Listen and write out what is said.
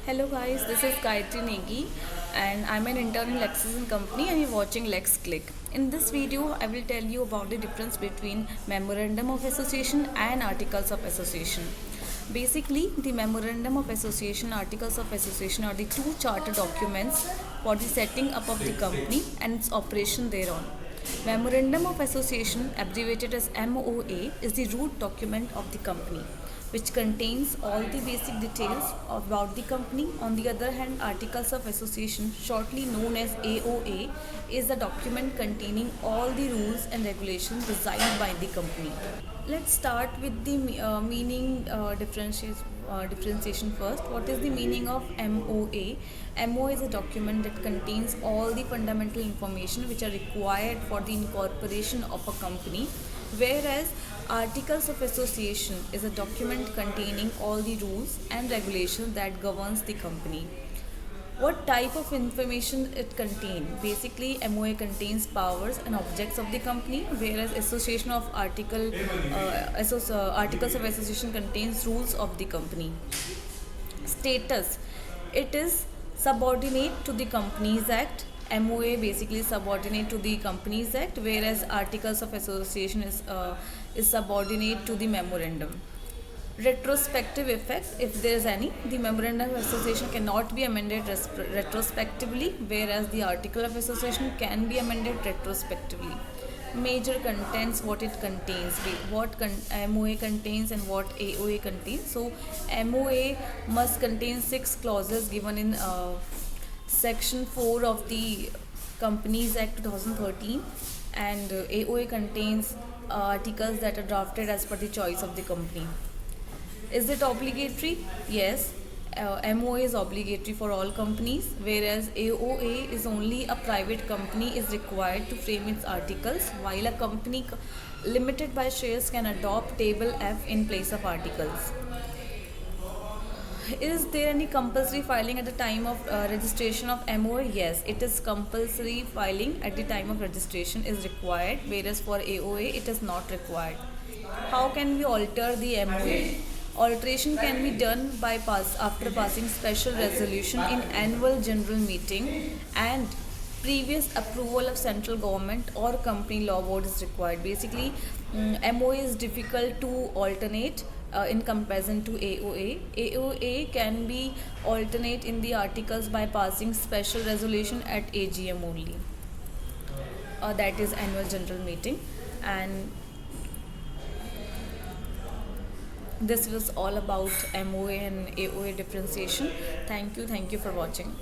Hello guys, this is Gayatri Negi and I'm an intern in Lexus & Company and you're watching Lex Click. In this video, I will tell you about the difference between Memorandum of Association and Articles of Association. Basically, the Memorandum of Association, Articles of Association are the two charter documents for the setting up of the company and its operation thereon. Memorandum of Association, abbreviated as MOA, is the root document of the company, which contains all the basic details about the company. On the other hand, Articles of Association, shortly known as AOA, is a document containing all the rules and regulations designed by the company. Let's start with the meaning differentiation first. What is the meaning of MOA? MOA is a document that contains all the fundamental information which are required for the incorporation of a company, whereas Articles of Association is a document containing all the rules and regulations that governs the company. What type of information it contains? Basically, MOA contains powers and objects of the company, whereas association of articles of association contains rules of the company. Status: it is subordinate to the Companies Act. MOA basically subordinate to the Companies Act, whereas Articles of Association is subordinate to the memorandum. Retrospective effect, if there is any, the memorandum of association cannot be amended retrospectively, whereas the article of association can be amended retrospectively. Major contents, what it contains, what MOA contains and what AOA contains. So MOA must contain 6 clauses given in section 4 of the Companies Act 2013, and AOA contains articles that are drafted as per the choice of the company. Is it obligatory? Yes. MOA is obligatory for all companies, whereas AOA is only a private company is required to frame its articles, while a company limited by shares can adopt Table F in place of articles. Is there any compulsory filing at the time of registration of MOA? Yes, it is compulsory filing at the time of registration is required, whereas for AOA it is not required. How can we alter the MOA? Alteration can be done by after passing special resolution in annual general meeting and previous approval of central government or company law board is required. Basically, MOA is difficult to alternate in comparison to AOA. AOA can be alternate in the articles by passing special resolution at AGM only. That is annual general meeting. And this was all about MOA and AOA differentiation. Thank you for watching.